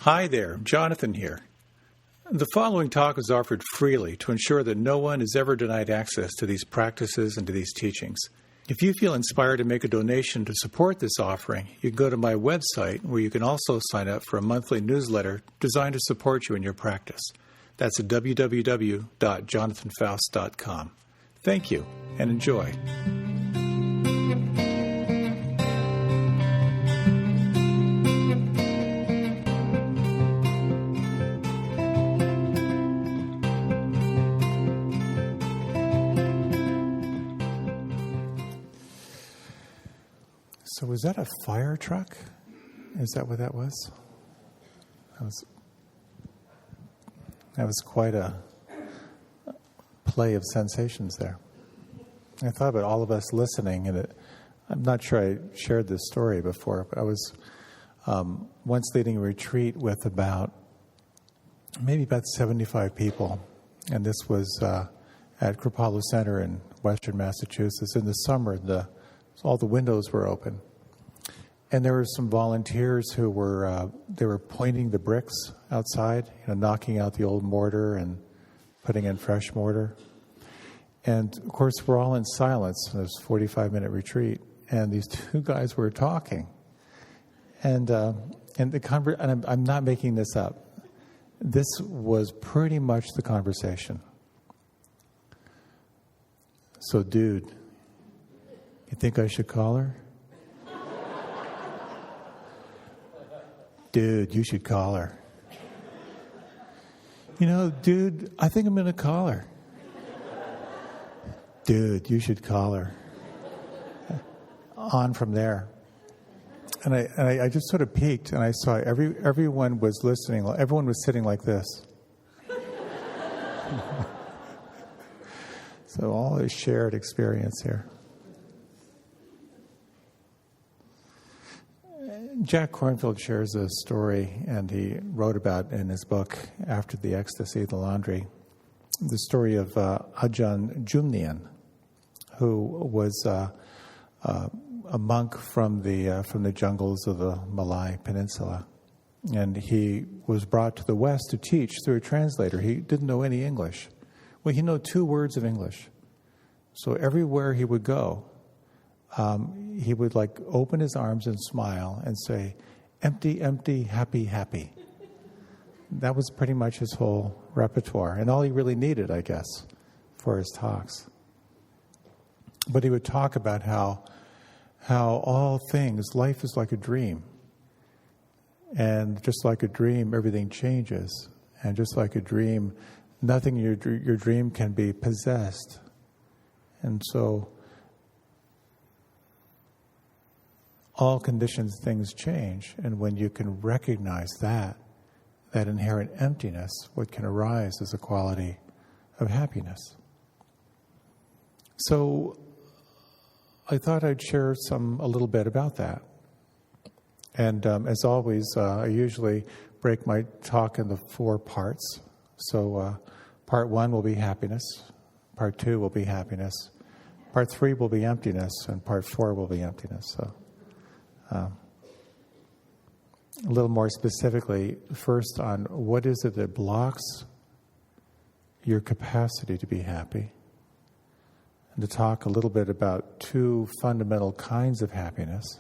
Hi there, Jonathan here. The following talk is offered freely to ensure that no one is ever denied access to these practices and to these teachings. If you feel inspired to make a donation to support this offering, you can go to my website where you can also sign up for a monthly newsletter designed to support you in your practice. That's at www.jonathanfoust.com. Thank you and enjoy. So was that a fire truck? Is that what that was? That was quite a play of sensations there. I thought about all of us listening, and I'm not sure I shared this story before, but I was once leading a retreat with about 75 people, and this was at Kripalu Center in Western Massachusetts. In the summer, all the windows were open. And there were some volunteers who were pointing the bricks outside, knocking out the old mortar and putting in fresh mortar. And of course, we're all in silence in this 45-minute retreat. And these two guys were talking. And I'm not making this up. This was pretty much the conversation. So, dude, you think I should call her? Dude, you should call her. Dude, I think I'm going to call her. Dude, you should call her. On from there. And I just sort of peeked, and I saw everyone was listening. Everyone was sitting like this. So all is shared experience here. Jack Kornfield shares a story, and he wrote about in his book, After the Ecstasy, the Laundry, the story of Ajahn Jumnian, who was a monk from the jungles of the Malay Peninsula. And he was brought to the West to teach through a translator. He didn't know any English. Well, he knew 2 words of English. So everywhere he would go, he would open his arms and smile and say, empty, empty, happy, happy. That was pretty much his whole repertoire, and all he really needed, I guess, for his talks. But he would talk about how all things, life is like a dream. And just like a dream, everything changes. And just like a dream, nothing in your dream can be possessed. And so all conditioned things change, and when you can recognize that inherent emptiness, what can arise is a quality of happiness. So I thought I'd share a little bit about that. And as always, I usually break my talk into 4 parts. So part 1 will be happiness, part 2 will be happiness, part 3 will be emptiness, and part 4 will be emptiness. So a little more specifically, first on what is it that blocks your capacity to be happy, and to talk a little bit about 2 fundamental kinds of happiness,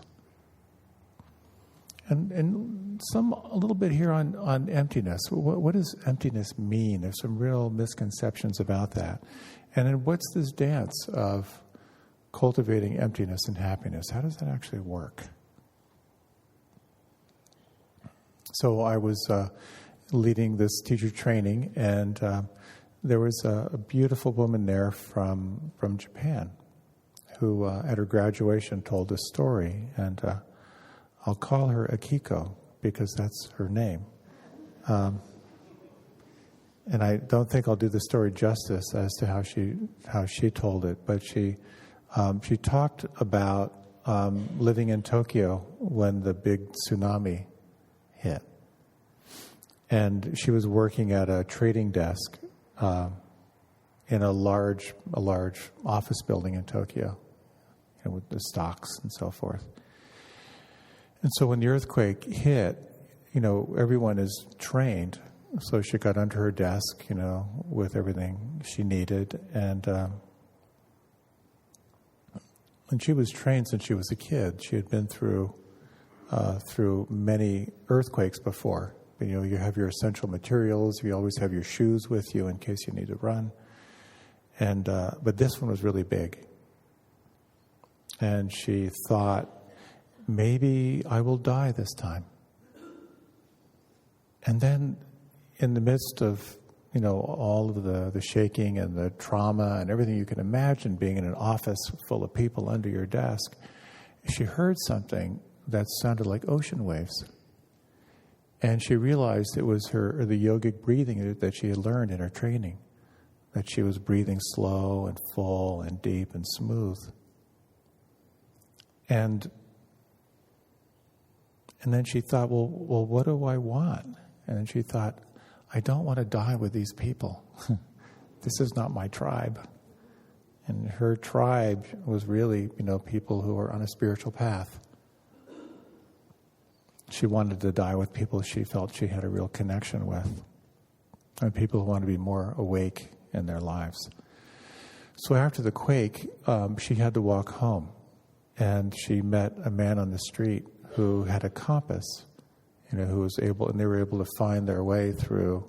and a little bit here on emptiness. What does emptiness mean? There's some real misconceptions about that. And then what's this dance of cultivating emptiness and happiness? How does that actually work? So I was leading this teacher training, and there was a beautiful woman there from Japan who, at her graduation, told a story, and I'll call her Akiko because that's her name. And I don't think I'll do the story justice as to how she told it, but she talked about living in Tokyo when the big tsunami hit. And she was working at a trading desk in a large office building in Tokyo, with the stocks and so forth. And so when the earthquake hit, everyone is trained. So she got under her desk, with everything she needed. And she was trained since she was a kid. She had been through many earthquakes before. You have your essential materials. You always have your shoes with you in case you need to run. And but this one was really big. And she thought, maybe I will die this time. And then in the midst of, all of the shaking and the trauma and everything you can imagine being in an office full of people under your desk, she heard something that sounded like ocean waves. And she realized it was the yogic breathing that she had learned in her training, that she was breathing slow and full and deep and smooth. And then she thought, well, what do I want? And then she thought, I don't want to die with these people. This is not my tribe. And her tribe was really, people who were on a spiritual path. She wanted to die with people she felt she had a real connection with, and people who want to be more awake in their lives. So after the quake, she had to walk home, and she met a man on the street who had a compass, who was able, and they were able to find their way through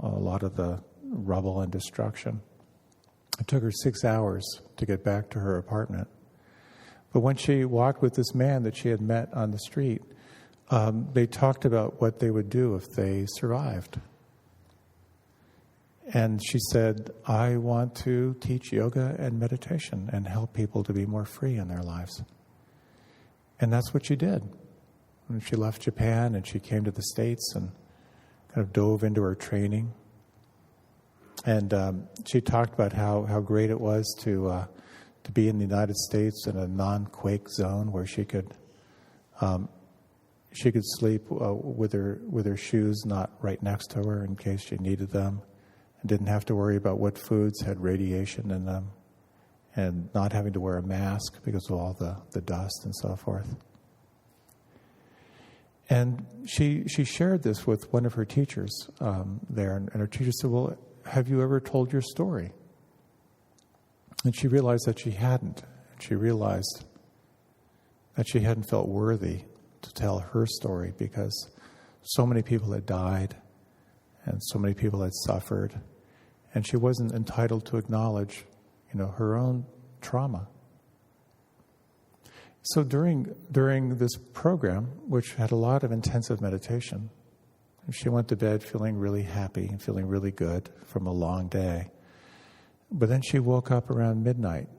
a lot of the rubble and destruction. It took her 6 hours to get back to her apartment. But when she walked with this man that she had met on the street, they talked about what they would do if they survived. And she said, I want to teach yoga and meditation and help people to be more free in their lives. And that's what she did. And she left Japan and she came to the States and kind of dove into her training. And she talked about how great it was to be in the United States in a non-quake zone where she could sleep with her shoes not right next to her in case she needed them, and didn't have to worry about what foods had radiation in them, and not having to wear a mask because of all the dust and so forth. And she shared this with one of her teachers there, and her teacher said, well, have you ever told your story? And she realized that she hadn't. And she realized that she hadn't felt worthy to tell her story because so many people had died and so many people had suffered, and she wasn't entitled to acknowledge, her own trauma. So during this program, which had a lot of intensive meditation, she went to bed feeling really happy and feeling really good from a long day. But then she woke up around midnight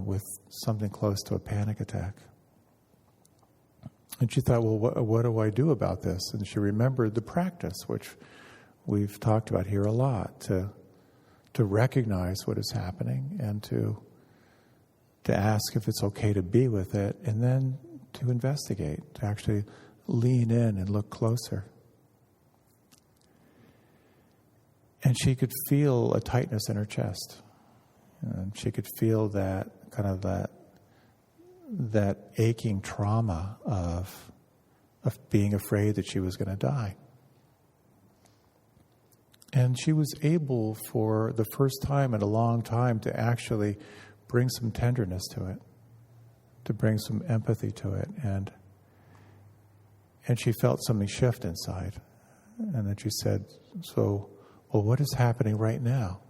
with something close to a panic attack. And she thought, well, what do I do about this? And she remembered the practice, which we've talked about here a lot, to recognize what is happening and to ask if it's okay to be with it, and then to investigate, to actually lean in and look closer. And she could feel a tightness in her chest. And she could feel that kind of that aching trauma of being afraid that she was going to die. And she was able, for the first time in a long time, to actually bring some tenderness to it, to bring some empathy to it. And she felt something shift inside. And then she said, well, what is happening right now?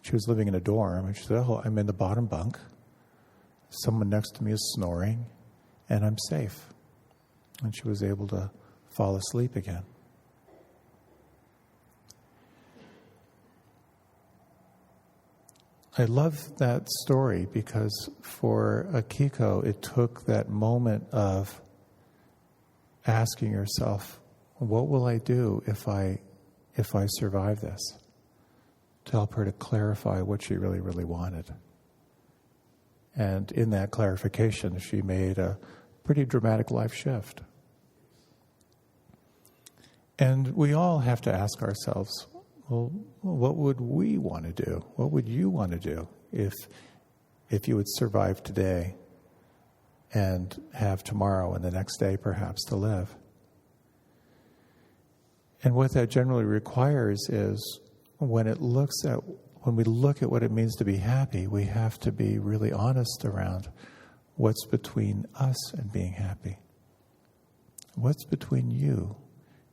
She was living in a dorm, and she said, I'm in the bottom bunk. Someone next to me is snoring, and I'm safe. And she was able to fall asleep again. I love that story because for Akiko, it took that moment of asking herself, what will I do if I survive this? To help her to clarify what she really, really wanted. And in that clarification, she made a pretty dramatic life shift. And we all have to ask ourselves, well, what would we want to do? What would you want to do if you would survive today and have tomorrow and the next day perhaps to live? And what that generally requires is when we look at what it means to be happy, we have to be really honest around what's between us and being happy. What's between you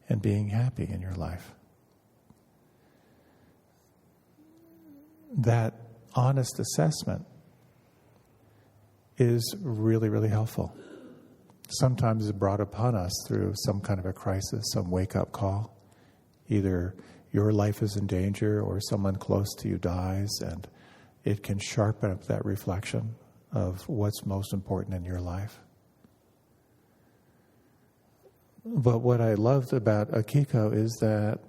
and being happy in your life? That honest assessment is really, really helpful. Sometimes it's brought upon us through some kind of a crisis, some wake-up call. Either your life is in danger or someone close to you dies, and it can sharpen up that reflection of what's most important in your life. But what I loved about Akiko is that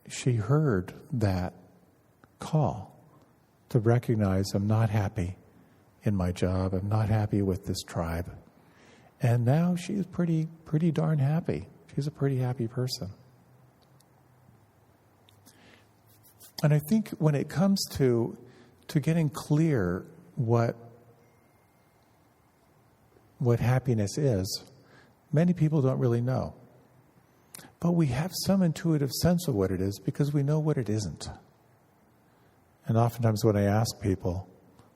she heard that call to recognize I'm not happy in my job, I'm not happy with this tribe. And now she's pretty darn happy. She's a pretty happy person. And I think when it comes to getting clear what happiness is, many people don't really know. But we have some intuitive sense of what it is because we know what it isn't. And oftentimes when I ask people,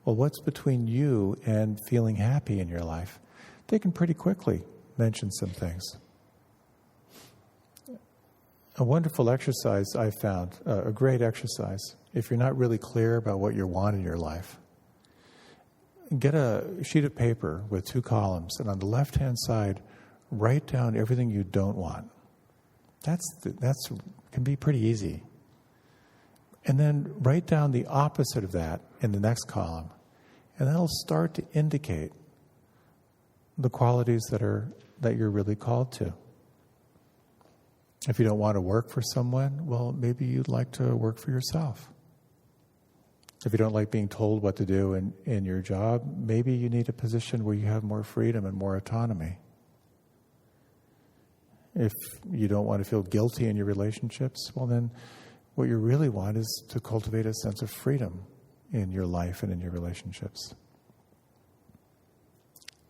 well, what's between you and feeling happy in your life? They can pretty quickly mention some things. A wonderful exercise I found, a great exercise, if you're not really clear about what you want in your life, get a sheet of paper with 2 columns, and on the left-hand side, write down everything you don't want. That's can be pretty easy. And then write down the opposite of that in the next column, and that'll start to indicate the qualities that you're really called to. If you don't want to work for someone, well, maybe you'd like to work for yourself. If you don't like being told what to do in your job, maybe you need a position where you have more freedom and more autonomy. If you don't want to feel guilty in your relationships, well then what you really want is to cultivate a sense of freedom in your life and in your relationships.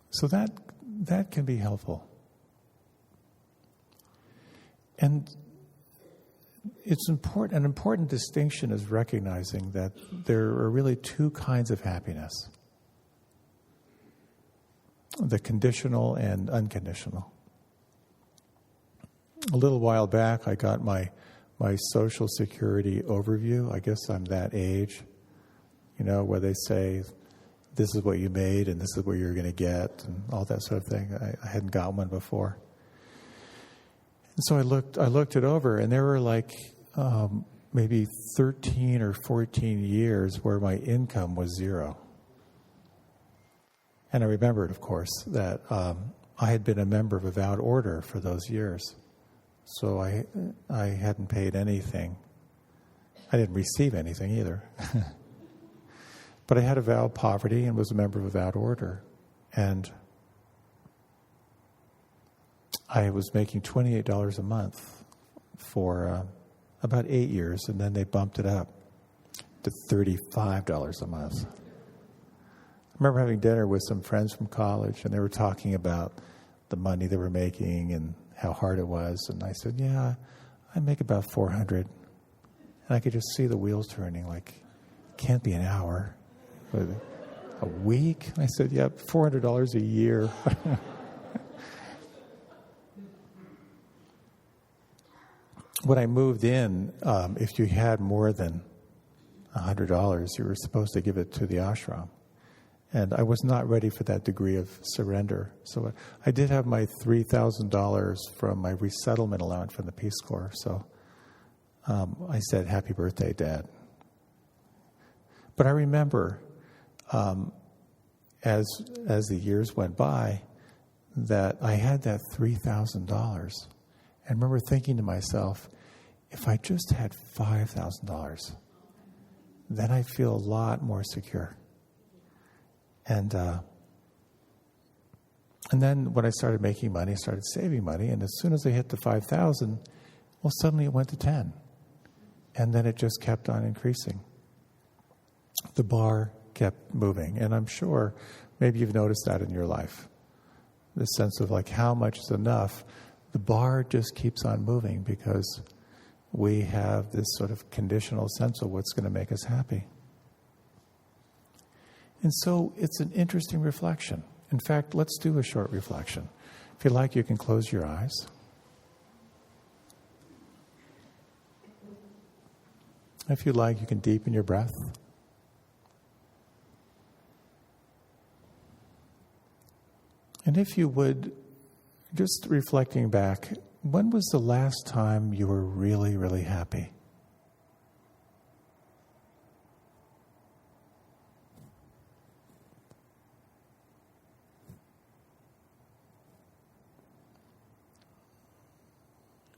So that can be helpful. And it's important. An important distinction is recognizing that there are really 2 kinds of happiness: the conditional and unconditional. A little while back, I got my Social Security overview. I guess I'm that age, where they say, this is what you made and this is what you're going to get and all that sort of thing. I hadn't got one before. And so I looked it over, and there were maybe 13 or 14 years where my income was 0. And I remembered, of course, that I had been a member of a vowed order for those years. So I hadn't paid anything. I didn't receive anything either. But I had a vow of poverty and was a member of a vowed order. And I was making $28 a month for about 8 years, and then they bumped it up to $35 a month. I remember having dinner with some friends from college, and they were talking about the money they were making and how hard it was. And I said, yeah, I make about $400. And I could just see the wheels turning, it can't be an hour. A week? I said, yeah, $400 a year. When I moved in, if you had more than $100, you were supposed to give it to the ashram. And I was not ready for that degree of surrender. So I did have my $3,000 from my resettlement allowance from the Peace Corps. So I said, happy birthday, Dad. But I remember, as the years went by, that I had that $3,000. And I remember thinking to myself, if I just had $5,000, then I'd feel a lot more secure. And then when I started making money, I started saving money. And as soon as I hit the 5,000, well, suddenly it went to 10. And then it just kept on increasing. The bar kept moving. And I'm sure maybe you've noticed that in your life. The sense of how much is enough. The bar just keeps on moving because we have this sort of conditional sense of what's going to make us happy. And so it's an interesting reflection. In fact, let's do a short reflection. If you like, you can close your eyes. If you like, you can deepen your breath. And if you would, just reflecting back, when was the last time you were really, really happy?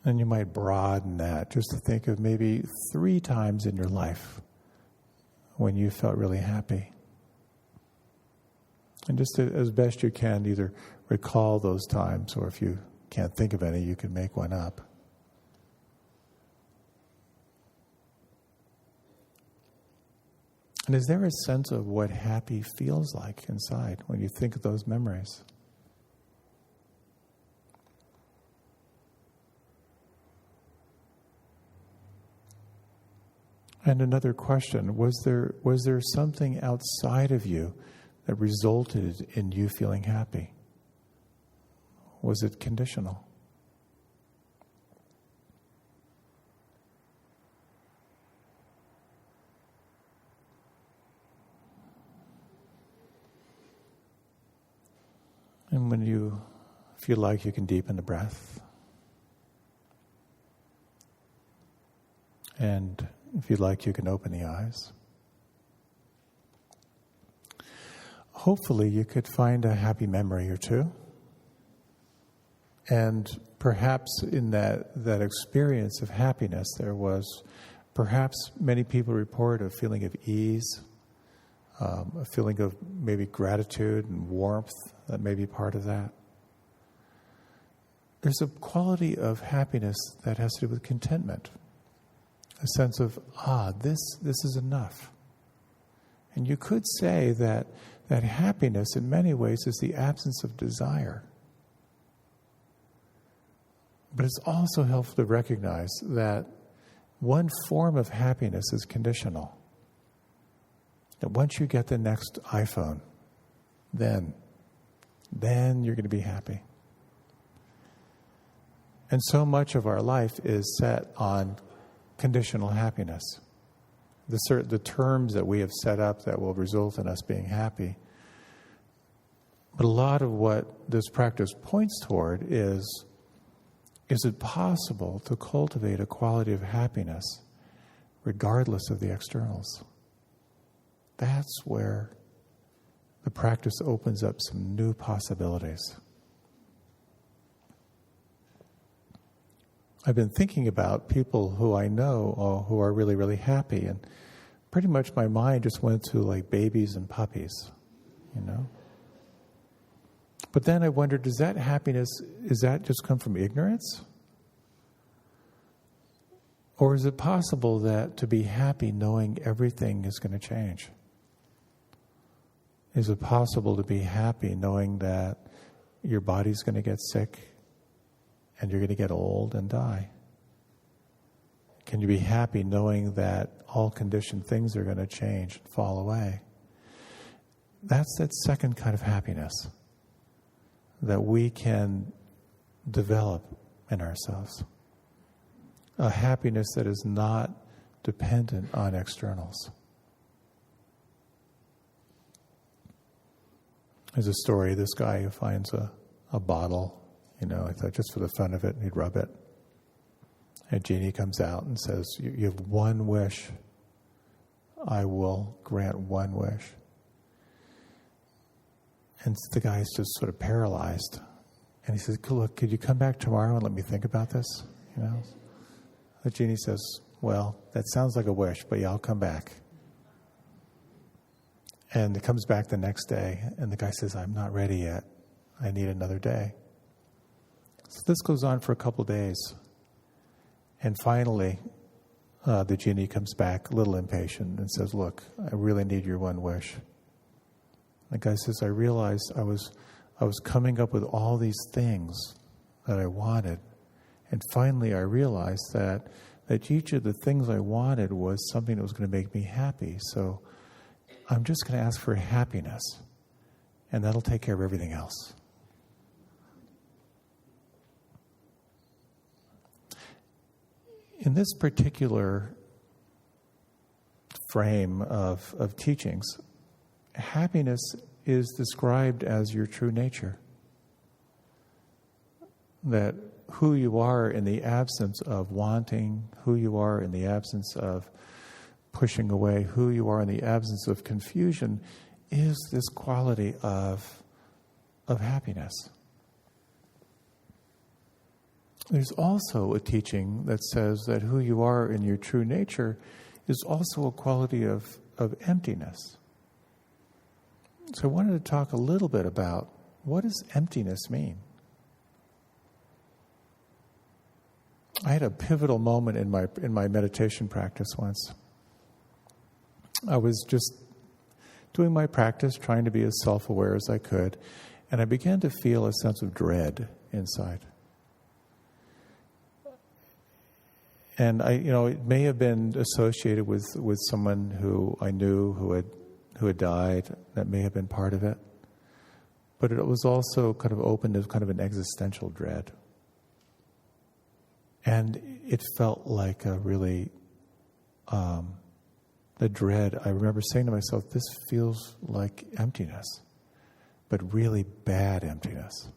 And you might broaden that just to think of maybe 3 times in your life when you felt really happy. And just to, as best you can, either recall those times, or if you can't think of any, you can make one up. And is there a sense of what happy feels like inside when you think of those memories? And another question, was there something outside of you that resulted in you feeling happy? Was it conditional? And when you feel like, you can deepen the breath. And if you'd like, you can open the eyes. Hopefully, you could find a happy memory or two. And perhaps in that experience of happiness, there was, perhaps many people report a feeling of ease, a feeling of maybe gratitude and warmth that may be part of that. There's a quality of happiness that has to do with contentment. A sense of, this is enough. And you could say that happiness in many ways is the absence of desire. But it's also helpful to recognize that one form of happiness is conditional. That once you get the next iPhone, then you're going to be happy. And so much of our life is set on conditional happiness. The terms that we have set up that will result in us being happy. But a lot of what this practice points toward is it possible to cultivate a quality of happiness regardless of the externals? That's where the practice opens up some new possibilities. I've been thinking about people who I know who are really, really happy, and pretty much my mind just went to like babies and puppies, you know. But then I wondered, does that happiness, is that just come from ignorance? Or is it possible that to be happy knowing everything is going to change? Is it possible to be happy knowing that your body's going to get sick and you're going to get old and die? Can you be happy knowing that all conditioned things are going to change and fall away? That's that second kind of happiness that we can develop in ourselves. A happiness that is not dependent on externals. There's a story, this guy who finds a bottle, you know, I thought just for the fun of it, he'd rub it. And a genie comes out and says, you have one wish. I will grant one wish. And the guy's just sort of paralyzed. And he says, look, could you come back tomorrow and let me think about this? You know? The genie says, well, that sounds like a wish, but yeah, I'll come back. And it comes back the next day, and the guy says, I'm not ready yet. I need another day. So this goes on for a couple days. And finally, the genie comes back a little impatient and says, look, I really need your one wish. The guy says, I realized I was coming up with all these things that I wanted. And finally I realized that that each of the things I wanted was something that was going to make me happy. So I'm just going to ask for happiness, and that'll take care of everything else. In this particular frame of teachings, happiness is described as your true nature. That who you are in the absence of wanting, who you are in the absence of pushing away, who you are in the absence of confusion, is this quality of happiness. There's also a teaching that says that who you are in your true nature is also a quality of emptiness. So I wanted to talk a little bit about what does emptiness mean? I had a pivotal moment in my meditation practice once. I was just doing my practice, trying to be as self-aware as I could, and I began to feel a sense of dread inside. And it may have been associated with someone who I knew who had died. That may have been part of it. But it was also kind of open to kind of an existential dread. And it felt like a really, the dread. I remember saying to myself, this feels like emptiness, but really bad emptiness.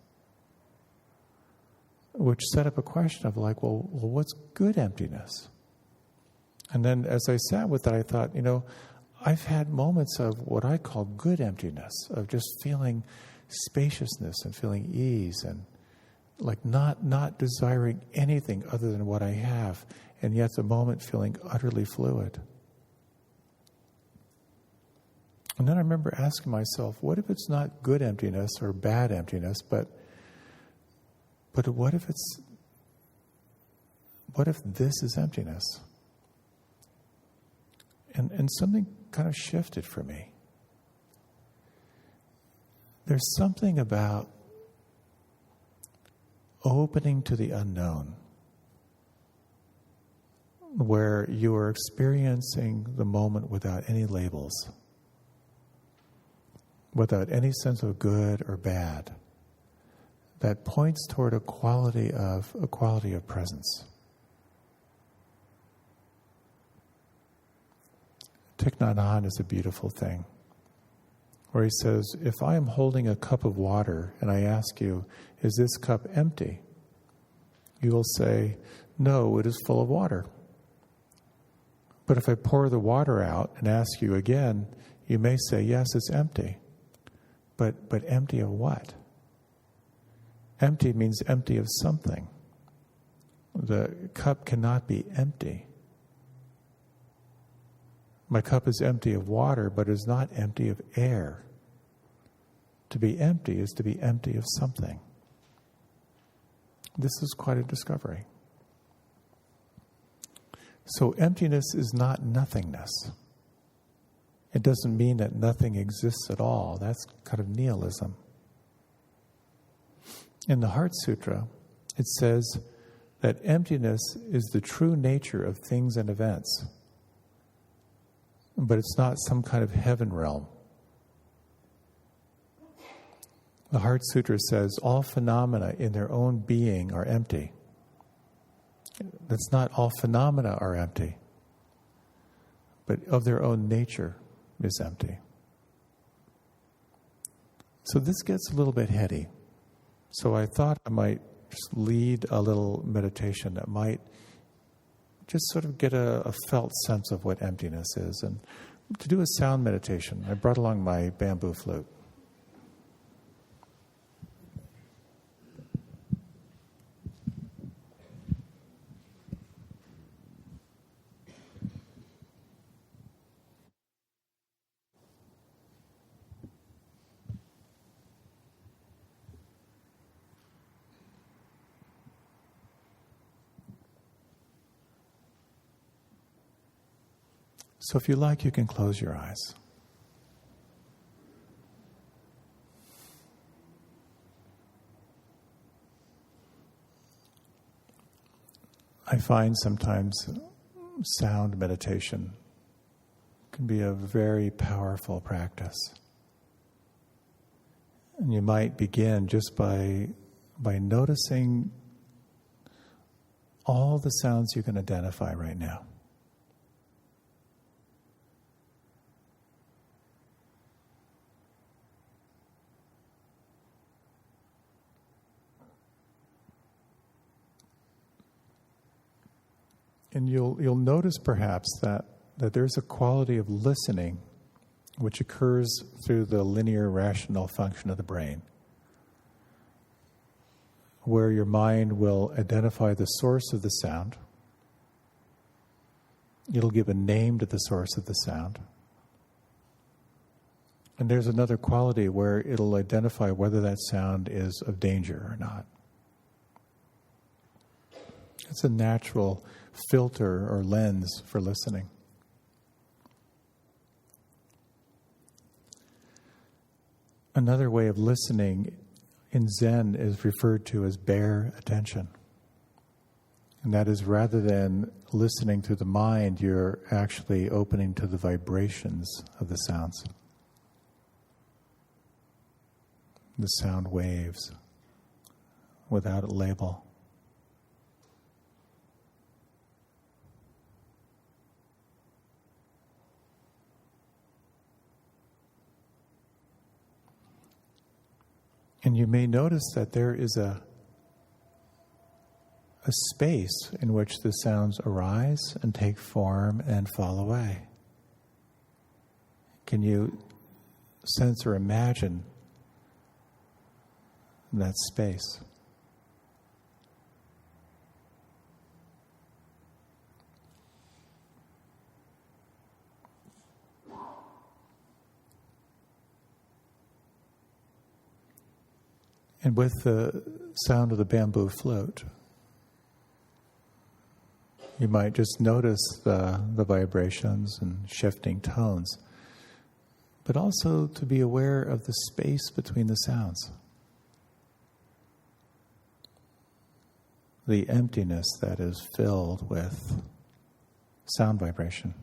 Which set up a question of like, well, what's good emptiness? And then as I sat with that, I thought, I've had moments of what I call good emptiness, of just feeling spaciousness and feeling ease and like not desiring anything other than what I have, and yet the moment feeling utterly fluid. And then I remember asking myself, what if it's not good emptiness or bad emptiness, but what if this is emptiness? And something kind of shifted for me. There's something about opening to the unknown, where you are experiencing the moment without any labels, without any sense of good or bad, that points toward a quality of presence. Thich Nhat Hanh is a beautiful thing, where he says, if I am holding a cup of water and I ask you, is this cup empty? You will say, no, it is full of water. But if I pour the water out and ask you again, you may say, yes, it's empty. But empty of what? Empty means empty of something. The cup cannot be empty. My cup is empty of water, but is not empty of air. To be empty is to be empty of something. This is quite a discovery. So emptiness is not nothingness. It doesn't mean that nothing exists at all. That's kind of nihilism. In the Heart Sutra, it says that emptiness is the true nature of things and events, but it's not some kind of heaven realm. The Heart Sutra says all phenomena in their own being are empty. That's not all phenomena are empty, but of their own nature is empty. So this gets a little bit heady. So I thought I might just lead a little meditation that might just sort of get a felt sense of what emptiness is. And to do a sound meditation, I brought along my bamboo flute. So if you like, you can close your eyes. I I find sometimes sound meditation can be a very powerful practice. And you might begin just by noticing all the sounds you can identify right now. And you'll notice perhaps that there's a quality of listening which occurs through the linear rational function of the brain, where your mind will identify the source of the sound. It'll give a name to the source of the sound. And there's another quality where it'll identify whether that sound is of danger or not. It's a natural filter or lens for listening. Another way of listening in Zen is referred to as bare attention. And that is, rather than listening through the mind, you're actually opening to the vibrations of the sounds. The sound waves without a label. And you may notice that there is a space in which the sounds arise and take form and fall away. Can you sense or imagine that space? And with the sound of the bamboo flute, you might just notice the vibrations and shifting tones, but also to be aware of the space between the sounds, the emptiness that is filled with sound vibration.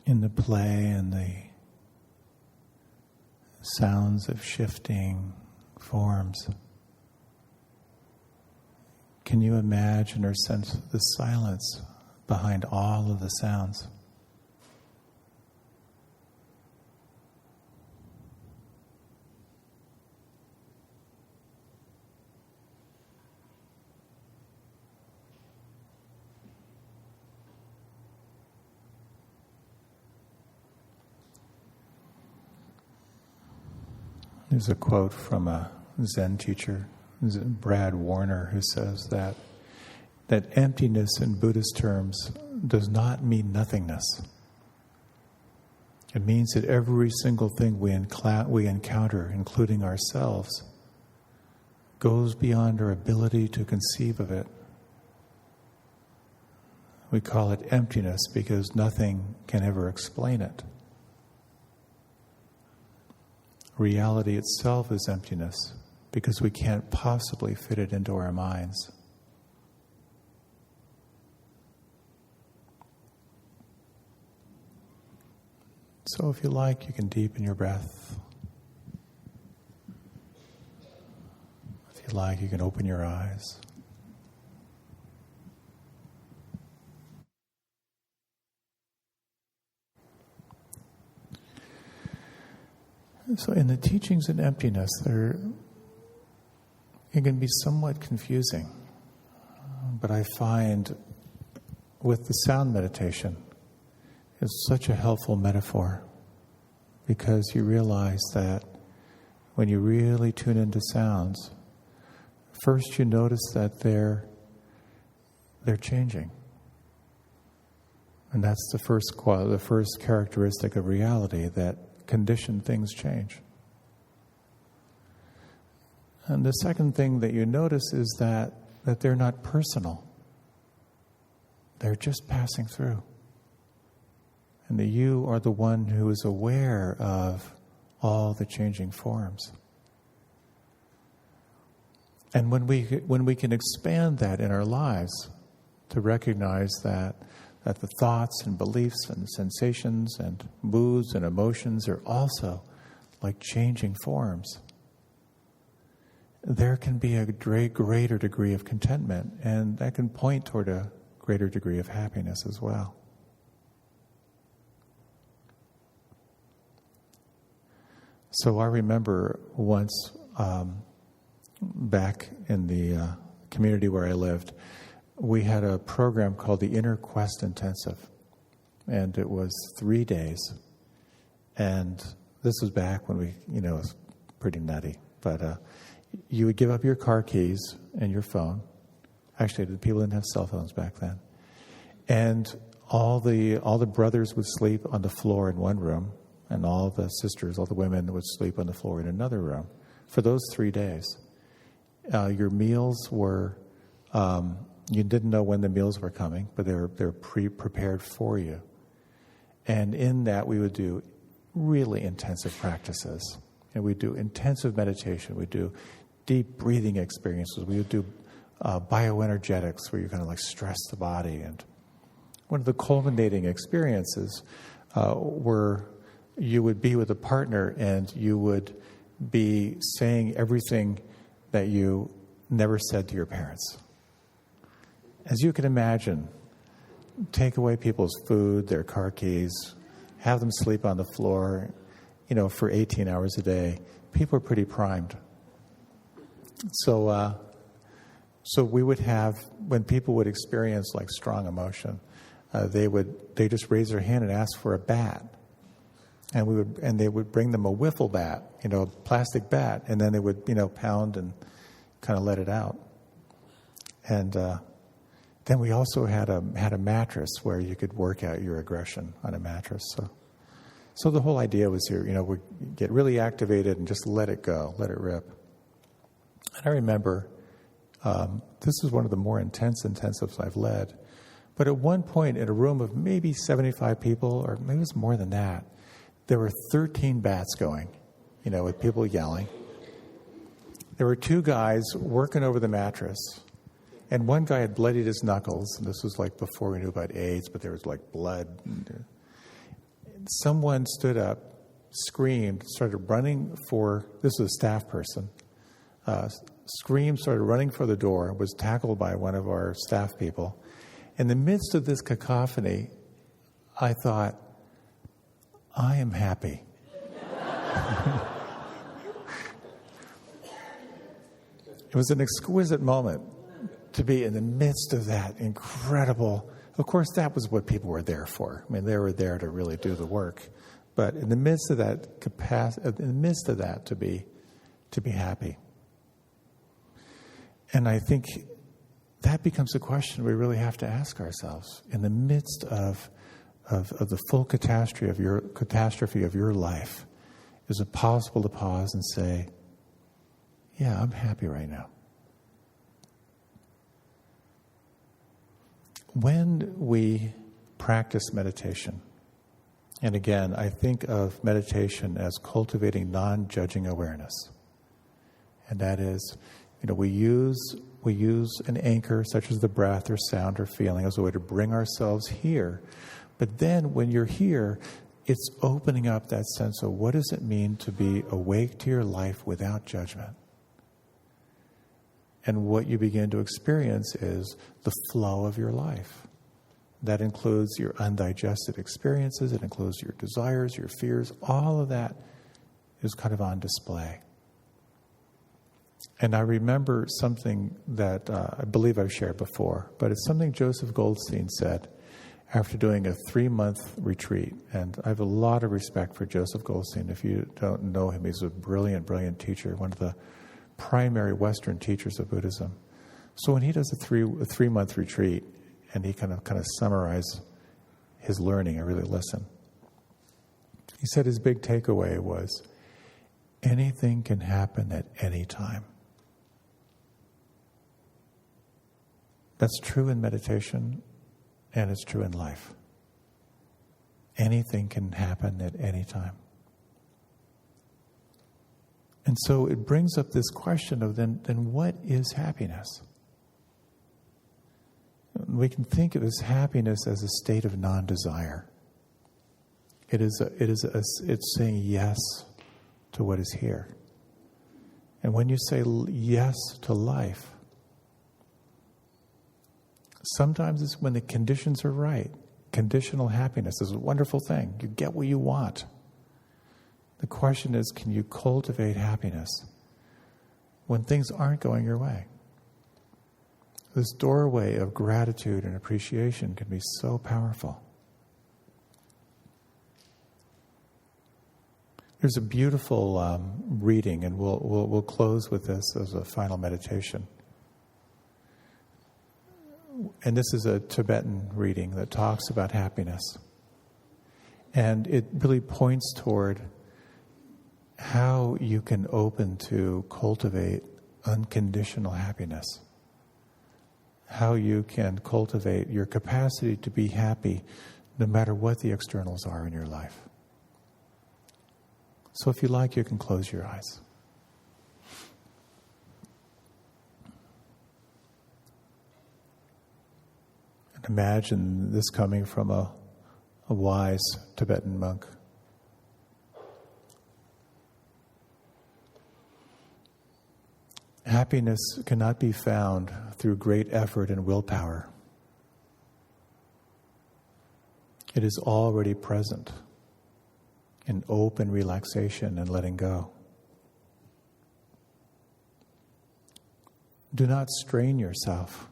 in the play and the sounds of shifting forms. Can you imagine or sense the silence behind all of the sounds? There's a quote from a Zen teacher, Brad Warner, who says that emptiness in Buddhist terms does not mean nothingness. It means that every single thing we encounter, including ourselves, goes beyond our ability to conceive of it. We call it emptiness because nothing can ever explain it. Reality itself is emptiness because we can't possibly fit it into our minds. So if you like, you can deepen your breath. If you like, you can open your eyes. So in the teachings in emptiness, it can be somewhat confusing. But I find with the sound meditation, it's such a helpful metaphor because you realize that when you really tune into sounds, first you notice that they're changing. And that's the first characteristic of reality, that conditioned things change. And the second thing that you notice is that they're not personal. They're just passing through. And that you are the one who is aware of all the changing forms. And when we can expand that in our lives to recognize that the thoughts and beliefs and sensations and moods and emotions are also like changing forms, there can be a greater degree of contentment, and that can point toward a greater degree of happiness as well. So I remember once back in the community where I lived, we had a program called the Inner Quest Intensive, and it was 3 days. And this was back when it was pretty nutty. But you would give up your car keys and your phone. Actually, the people didn't have cell phones back then. And all the brothers would sleep on the floor in one room, and all the sisters, all the women would sleep on the floor in another room for those 3 days. Your meals were... you didn't know when the meals were coming, but they were prepared for you. And in that, we would do really intensive practices. And we'd do intensive meditation. We'd do deep breathing experiences. We would do bioenergetics, where you kind of like stress the body. And one of the culminating experiences were you would be with a partner and you would be saying everything that you never said to your parents. As you can imagine, take away people's food, their car keys, have them sleep on the floor, for 18 hours a day. People are pretty primed. So we would have, when people would experience like strong emotion, they just raise their hand and ask for a bat, and they would bring them a wiffle bat, a plastic bat, and then they would pound and kind of let it out, and. Then we also had a mattress where you could work out your aggression on a mattress. So the whole idea was here, we get really activated and just let it go, let it rip. And I remember this was one of the more intense intensives I've led. But at one point in a room of maybe 75 people, or maybe it was more than that, there were 13 bats going, with people yelling. There were 2 guys working over the mattress. And one guy had bloodied his knuckles, and this was like before we knew about AIDS, but there was like blood. someone stood up, screamed, started running for, this was a staff person, screamed, started running for the door, was tackled by one of our staff people. In the midst of this cacophony, I thought, I am happy. It was an exquisite moment to be in the midst of that incredible. Of course, that was what people were there for. I mean, they were there to really do the work. But in the midst of that to be happy. And I think that becomes a question we really have to ask ourselves. In the midst of the full catastrophe of your life, is it possible to pause and say, yeah, I'm happy right now? When we practice meditation, and again, I think of meditation as cultivating non-judging awareness. And that is, we use an anchor such as the breath or sound or feeling as a way to bring ourselves here. But then when you're here, it's opening up that sense of what does it mean to be awake to your life without judgment? And what you begin to experience is the flow of your life. That includes your undigested experiences. It includes your desires, your fears. All of that is kind of on display. And I remember something that I believe I've shared before, but it's something Joseph Goldstein said after doing a 3-month retreat. And I have a lot of respect for Joseph Goldstein. If you don't know him, he's a brilliant, brilliant teacher, one of the primary Western teachers of Buddhism. So when he does a 3-month retreat and he kind of summarizes his learning, I really listen. He said his big takeaway was, anything can happen at any time. That's true in meditation and it's true in life. Anything can happen at any time. And so it brings up this question of then what is happiness? We can think of as happiness as a state of non-desire. It's saying yes to what is here. And when you say yes to life, sometimes it's when the conditions are right. Conditional happiness is a wonderful thing. You get what you want. The question is, can you cultivate happiness when things aren't going your way? This doorway of gratitude and appreciation can be so powerful. There's a beautiful reading, and we'll close with this as a final meditation. And this is a Tibetan reading that talks about happiness. And it really points toward how you can open to cultivate unconditional happiness. How you can cultivate your capacity to be happy no matter what the externals are in your life. So if you like, you can close your eyes. And imagine this coming from a wise Tibetan monk. Happiness cannot be found through great effort and willpower. It is already present in open relaxation and letting go. Do not strain yourself.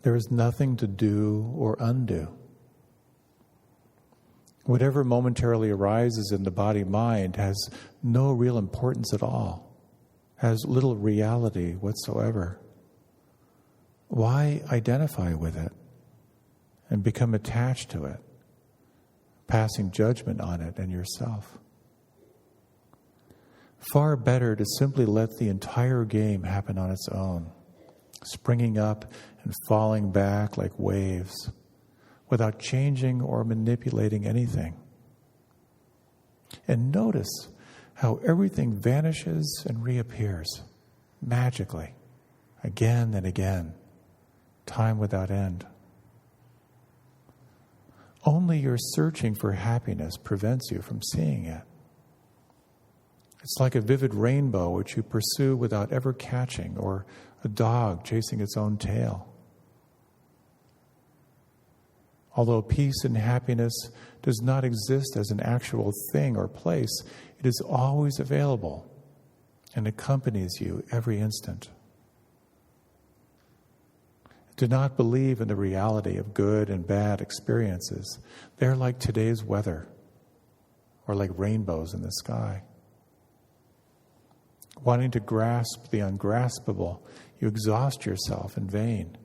There is nothing to do or undo. Whatever momentarily arises in the body-mind has no real importance at all. Has little reality whatsoever. Why identify with it and become attached to it, passing judgment on it and yourself? Far better to simply let the entire game happen on its own, springing up and falling back like waves, without changing or manipulating anything. And notice how everything vanishes and reappears magically, again and again, time without end. Only your searching for happiness prevents you from seeing it. It's like a vivid rainbow which you pursue without ever catching, or a dog chasing its own tail. Although peace and happiness does not exist as an actual thing or place, it is always available and accompanies you every instant. Do not believe in the reality of good and bad experiences. They're like today's weather, or like rainbows in the sky. Wanting to grasp the ungraspable, you exhaust yourself in vain.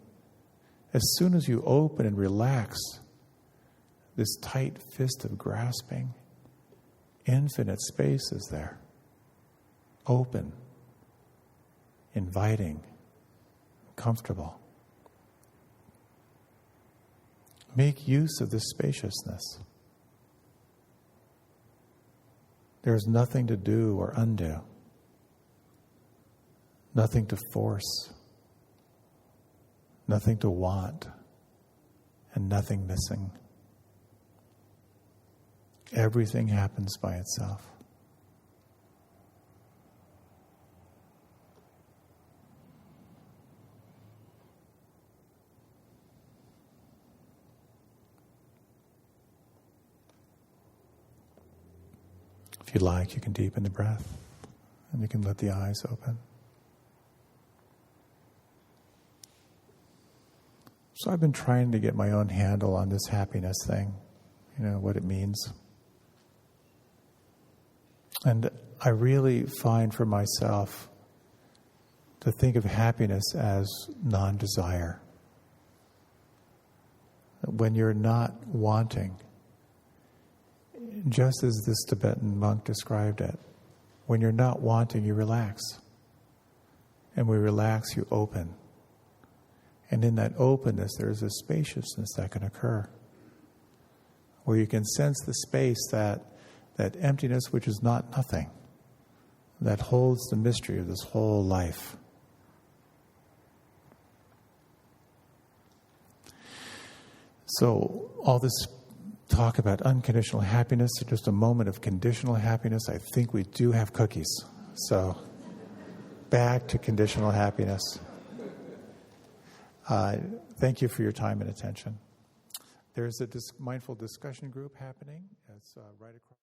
As soon as you open and relax this tight fist of grasping, infinite space is there, open, inviting, comfortable. Make use of this spaciousness. There is nothing to do or undo, nothing to force, nothing to want, and nothing missing. Everything happens by itself. If you like, you can deepen the breath, and you can let the eyes open. So I've been trying to get my own handle on this happiness thing, what it means. And I really find for myself to think of happiness as non-desire. When you're not wanting, just as this Tibetan monk described it, when you're not wanting, you relax. And when you relax, you open. And in that openness, there's a spaciousness that can occur, where you can sense the space, that emptiness which is not nothing, that holds the mystery of this whole life. So all this talk about unconditional happiness, just a moment of conditional happiness, I think we do have cookies. So back to conditional happiness. Thank you for your time and attention. There's a mindful discussion group happening. It's right across.